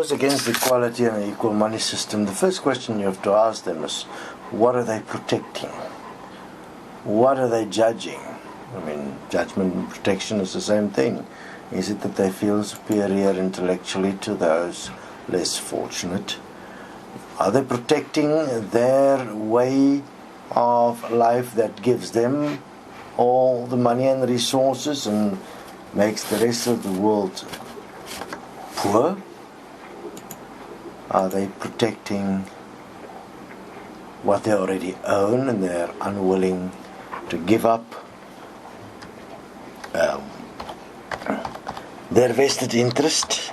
those against equality and the equal money system, the first question you have to ask them is, what are they protecting? What are they judging? I mean, judgment and protection is the same thing. Is it that they feel superior intellectually to those less fortunate? Are they protecting their way of life that gives them all the money and resources and makes the rest of the world poor? Are they protecting what they already own and they're unwilling to give up their vested interest?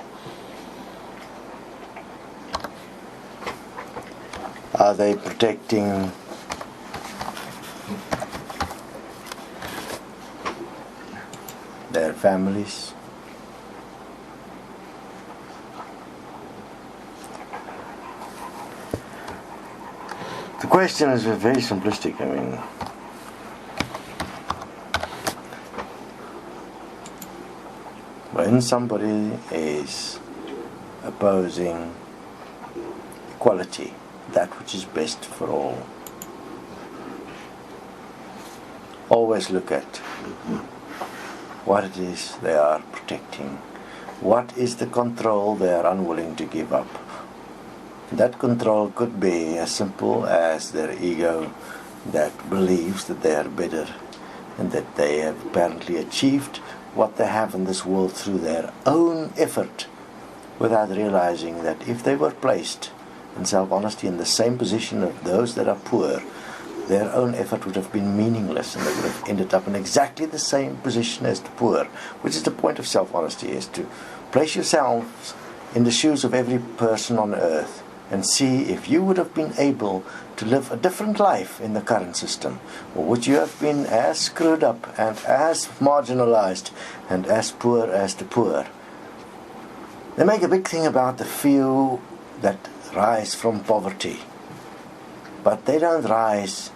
Are they protecting their families? The question is very simplistic. I mean, when somebody is opposing equality, that which is best for all, always look at what it is they are protecting. What is the control they are unwilling to give up? That control could be as simple as their ego that believes that they are better and that they have apparently achieved what they have in this world through their own effort, without realizing that if they were placed in self-honesty in the same position of those that are poor, their own effort would have been meaningless and they would have ended up in exactly the same position as the poor, which is the point of self-honesty, is to place yourselves in the shoes of every person on earth and see if you would have been able to live a different life in the current system, or would you have been as screwed up and as marginalized and as poor as the poor. They make a big thing about the few that rise from poverty, but they don't rise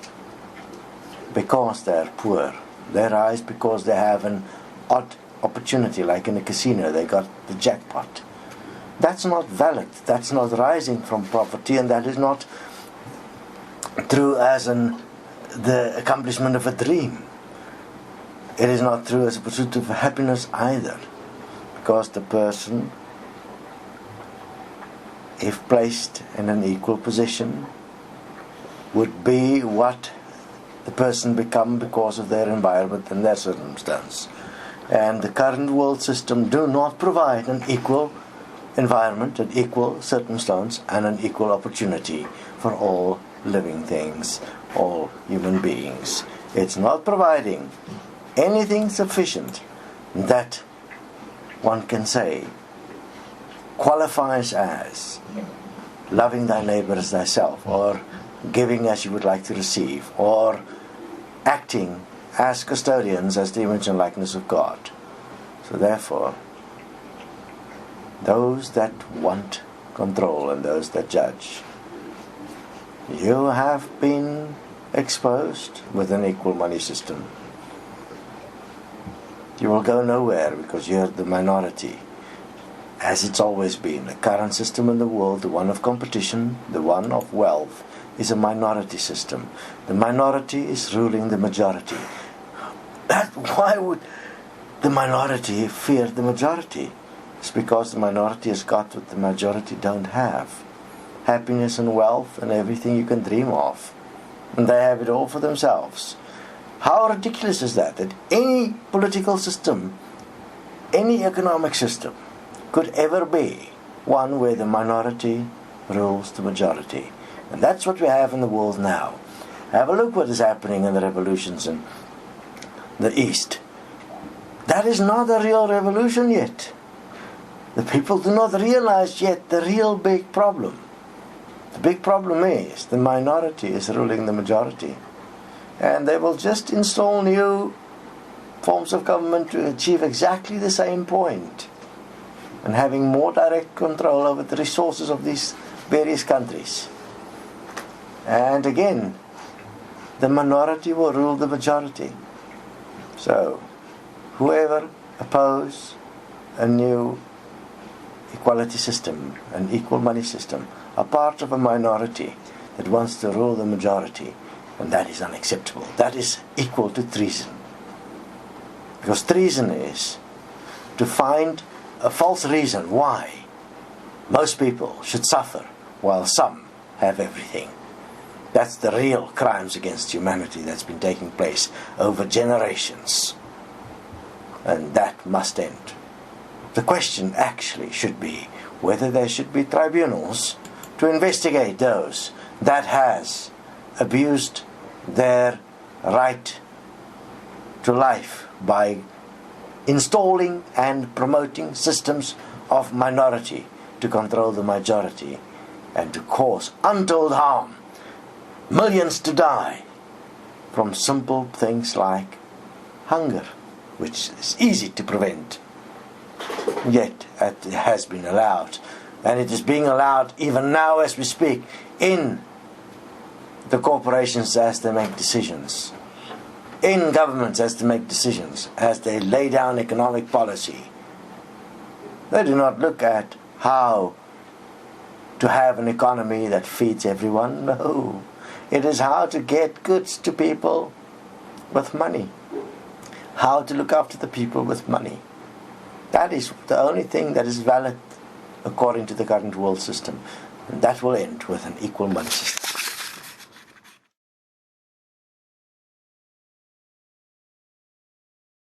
because they're poor. They rise because they have an odd opportunity, like in a casino, they got the jackpot. That's not valid. That's not rising from poverty, and that is not true as the accomplishment of a dream. It is not true as a pursuit of happiness either, because the person, if placed in an equal position, would be what the person become because of their environment and their circumstance. And the current world system do not provide an equal environment, an equal circumstance, and an equal opportunity for all living things, all human beings. It's not providing anything sufficient that one can say qualifies as loving thy neighbor as thyself, or giving as you would like to receive, or acting as custodians as the image and likeness of God. So therefore, those that want control and those that judge, you have been exposed with an equal money system. You will go nowhere because you're the minority, as it's always been. The current system in the world, the one of competition, the one of wealth, is a minority system. The minority is ruling the majority. Why would the minority fear the majority? It's because the minority has got what the majority don't have. Happiness and wealth and everything you can dream of. And they have it all for themselves. How ridiculous is that? That any political system, any economic system, could ever be one where the minority rules the majority. And that's what we have in the world now. Have a look what is happening in the revolutions in the East. That is not a real revolution yet. The people do not realize yet the real big problem. The big problem is the minority is ruling the majority. And they will just install new forms of government to achieve exactly the same point, and having more direct control over the resources of these various countries. And again, the minority will rule the majority. So, whoever oppose a new equality system, an equal money system, are part of a minority that wants to rule the majority, and that is unacceptable. That is equal to treason. Because treason is to find a false reason why most people should suffer while some have everything. That's the real crimes against humanity that's been taking place over generations. And that must end. The question actually should be whether there should be tribunals to investigate those that has abused their right to life by installing and promoting systems of minority to control the majority and to cause untold harm, millions to die from simple things like hunger, which is easy to prevent. Yet it has been allowed, and it is being allowed even now as we speak in the corporations as they make decisions, in governments as they make decisions, as they lay down economic policy. They do not look at how to have an economy that feeds everyone. No. It is how to get goods to people with money. How to look after the people with money. That is the only thing that is valid according to the current world system. And that will end with an equal money system.